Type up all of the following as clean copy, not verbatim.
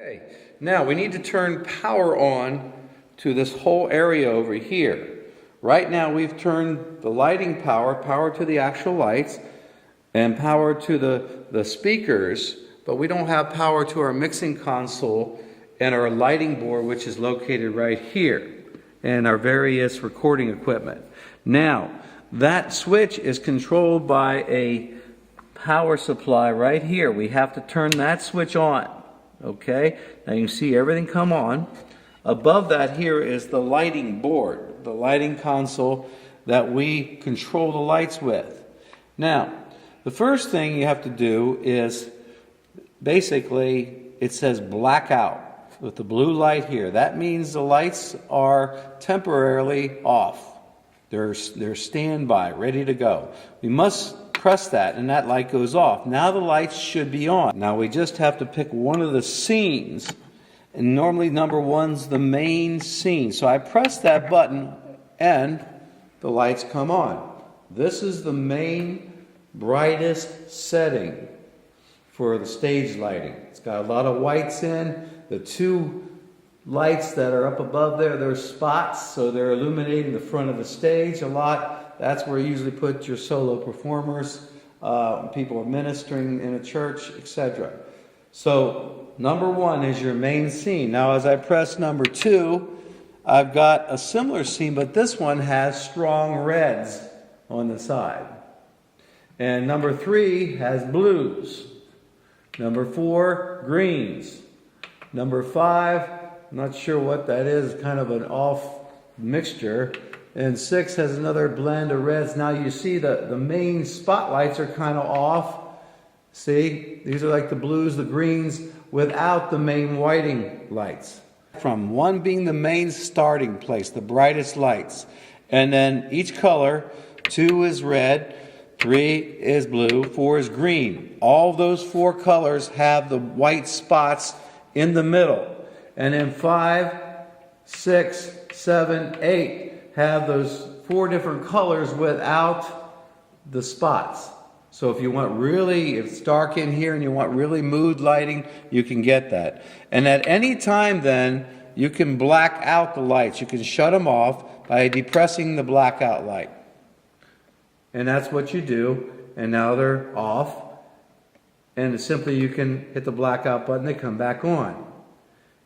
Okay, now we need to turn power on to this whole area over here. Right now we've turned the lighting power to the actual lights, and power to the speakers, but we don't have power to our mixing console and our lighting board, which is located right here, and our various recording equipment. Now, that switch is controlled by a power supply right here. We have to turn that switch on. Okay, now you can see everything come on. Above that here is the lighting board, the lighting console that we control the lights with. Now, the first thing you have to do is, basically, it says blackout with the blue light here. That means the lights are temporarily off. They're standby, ready to go. We must press that and that light goes off. Now the lights should be on. Now we just have to pick one of the scenes, and normally number one's the main scene. So I press that button and the lights come on. This is the main brightest setting for the stage lighting. It's got a lot of whites in. The two lights that are up above there, they're spots, so they're illuminating the front of the stage a lot. That's where you usually put your solo performers, people are ministering in a church, etc. So number one is your main scene. Now as I press number two, I've got a similar scene, but this one has strong reds on the side. And number three has blues. Number four, greens. Number five, I'm not sure what that is, kind of an off mixture. And six has another blend of reds. Now you see the main spotlights are kind of off. See, these are like the blues, the greens, without the main whiting lights. From one being the main starting place, the brightest lights. And then each color, 2 is red, 3 is blue, 4 is green. All those 4 colors have the white spots in the middle. And then 5, 6, 7, 8 have those 4 different colors without the spots. So if you want really, if it's dark in here and you want really mood lighting, you can get that. And at any time then, you can black out the lights. You can shut them off by depressing the blackout light. And that's what you do. And now they're off. And simply you can hit the blackout button, they come back on.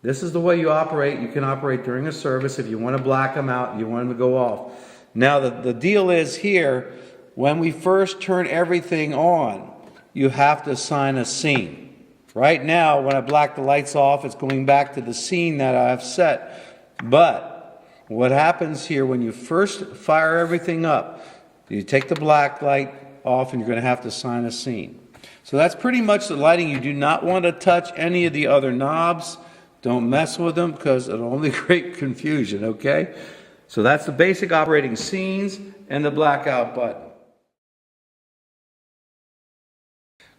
This is the way you operate. You can operate during a service if you want to black them out, you want them to go off. Now the deal is here, when we first turn everything on, you have to assign a scene. Right now, when I black the lights off, it's going back to the scene that I've set. But what happens here when you first fire everything up, you take the black light off and you're going to have to assign a scene. So that's pretty much the lighting. You do not want to touch any of the other knobs. Don't mess with them because it'll only create confusion, okay? So that's the basic operating scenes and the blackout button.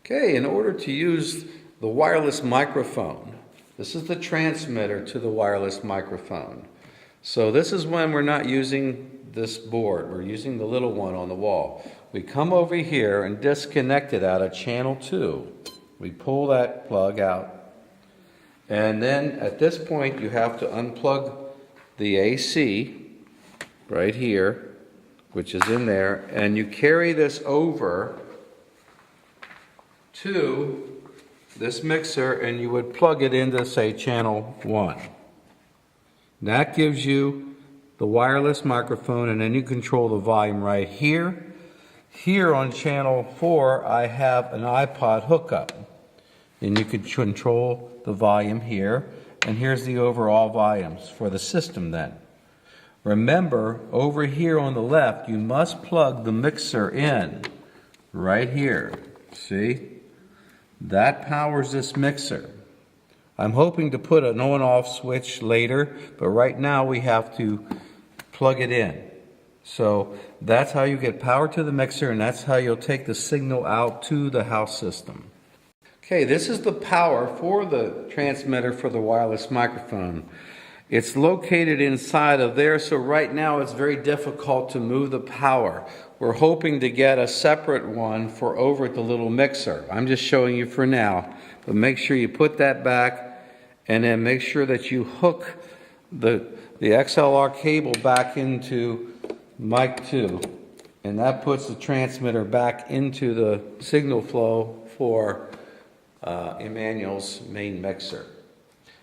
Okay, in order to use the wireless microphone, this is the transmitter to the wireless microphone. So this is when we're not using this board, we're using the little one on the wall. We come over here and disconnect it out of channel 2. We pull that plug out. And then at this point you have to unplug the AC right here, which is in there, and you carry this over to this mixer and you would plug it into, say, channel 1. That gives you the wireless microphone, and then you control the volume right here. Here on channel 4 I have an iPod hookup, and you can control the volume here, and here's the overall volumes for the system then. Remember, over here on the left you must plug the mixer in right here. See? That powers this mixer. I'm hoping to put an on-off switch later, but right now we have to plug it in. So that's how you get power to the mixer, and that's how you'll take the signal out to the house system. Okay, this is the power for the transmitter for the wireless microphone. It's located inside of there, so right now it's very difficult to move the power. We're hoping to get a separate one for over at the little mixer. I'm just showing you for now, but make sure you put that back and then make sure that you hook the XLR cable back into mic 2, and that puts the transmitter back into the signal flow for Emmanuel's main mixer.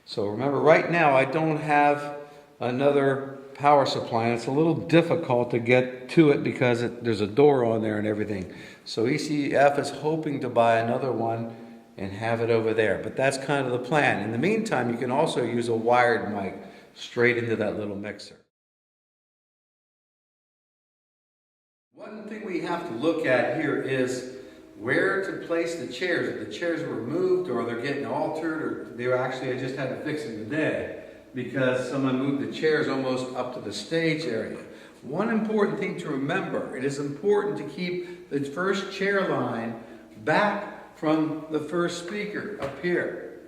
So remember, right now I don't have another power supply, and it's a little difficult to get to it because there's a door on there and everything. So ECF is hoping to buy another one and have it over there, but that's kind of the plan. In the meantime, you can also use a wired mic straight into that little mixer. One thing we have to look at here is where to place the chairs. If the chairs were moved or they're getting altered, or they were actually, I just had to fix them today because someone moved the chairs almost up to the stage area. One important thing to remember, it is important to keep the first chair line back from the first speaker up here.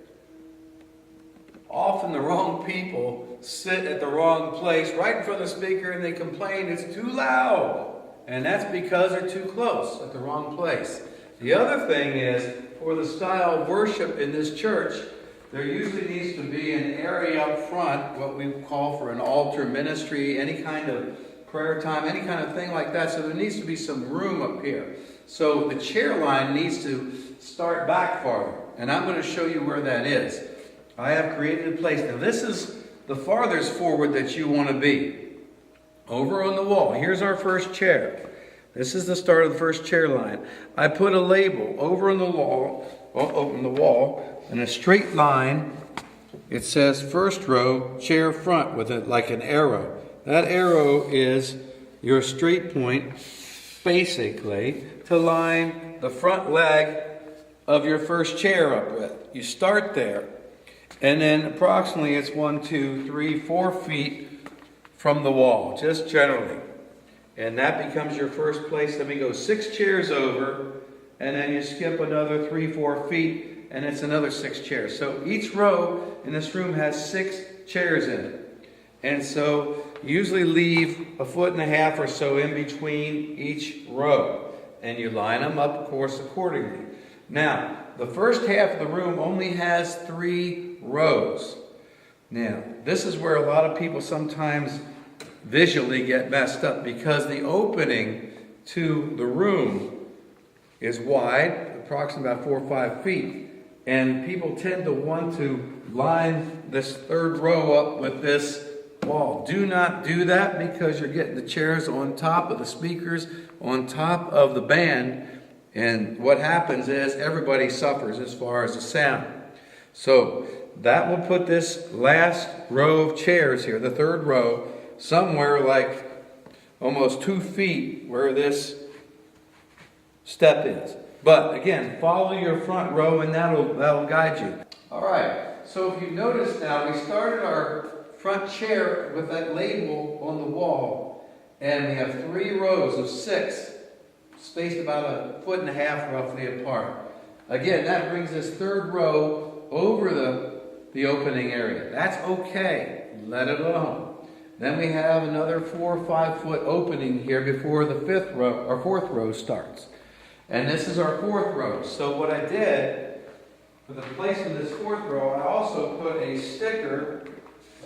Often the wrong people sit at the wrong place right in front of the speaker and they complain it's too loud. And that's because they're too close at the wrong place. The other thing is, for the style of worship in this church, there usually needs to be an area up front, what we call for an altar ministry, any kind of prayer time, any kind of thing like that. So there needs to be some room up here. So the chair line needs to start back farther. And I'm going to show you where that is. I have created a place. Now this is the farthest forward that you want to be. Over on the wall, here's our first chair. This is the start of the first chair line. I put a label over on the wall, in a straight line. It says first row, chair front, with it like an arrow. That arrow is your straight point, basically, to line the front leg of your first chair up with. You start there, and then approximately it's 1, 2, 3, 4 feet from the wall, just generally. And that becomes your first place. Then we go 6 chairs over, and then you skip another 3, 4 feet, and it's another 6 chairs. So each row in this room has 6 chairs in it. And so usually leave 1.5 feet or so in between each row. And you line them up, of course, accordingly. Now, the first half of the room only has 3 rows. Now, this is where a lot of people sometimes visually get messed up because the opening to the room is wide, approximately about 4 or 5 feet, and people tend to want to line this third row up with this wall. Do not do that because you're getting the chairs on top of the speakers, on top of the band, and what happens is everybody suffers as far as the sound. So that will put this last row of chairs here, the third row, somewhere like almost 2 feet where this step is. But again, follow your front row and that'll guide you. All right, so if you notice now, we started our front chair with that label on the wall, and we have 3 rows of 6, spaced about 1.5 feet roughly apart. Again, that brings this third row over the opening area. That's okay. Let it alone. Then we have another 4 or 5 foot opening here before the 5th row or 4th row starts. And this is our 4th row. So what I did for the placement of this 4th row, I also put a sticker,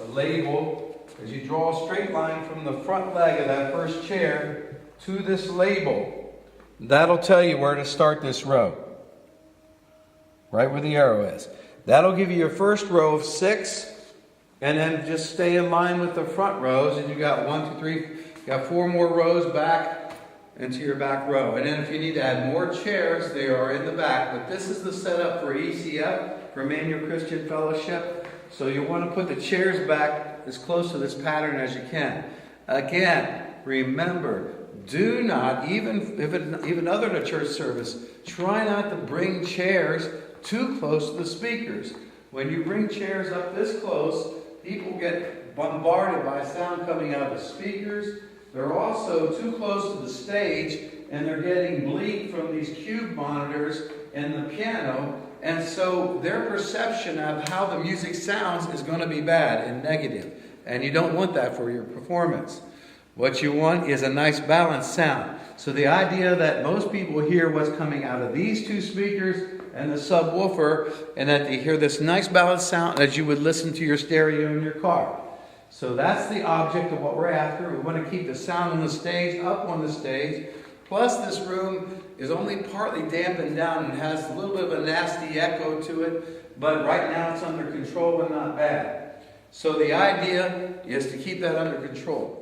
a label, as you draw a straight line from the front leg of that first chair to this label. That'll tell you where to start this row. Right where the arrow is. That'll give you your first row of 6, and then just stay in line with the front rows, and you got 1, 2, 3, you got 4 more rows back into your back row. And then if you need to add more chairs, they are in the back. But this is the setup for ECF, for Emmanuel Christian Fellowship. So you want to put the chairs back as close to this pattern as you can. Again, remember, do not, even other than a church service, try not to bring chairs too close to the speakers. When you bring chairs up this close, people get bombarded by sound coming out of the speakers. They're also too close to the stage, and they're getting bleak from these cube monitors and the piano, and so their perception of how the music sounds is going to be bad and negative, and you don't want that for your performance. What you want is a nice balanced sound. So the idea that most people hear what's coming out of these 2 speakers and the subwoofer, and that you hear this nice balanced sound as you would listen to your stereo in your car. So that's the object of what we're after. We want to keep the sound on the stage up on the stage. Plus this room is only partly dampened down and has a little bit of a nasty echo to it, but right now it's under control and not bad. So the idea is to keep that under control.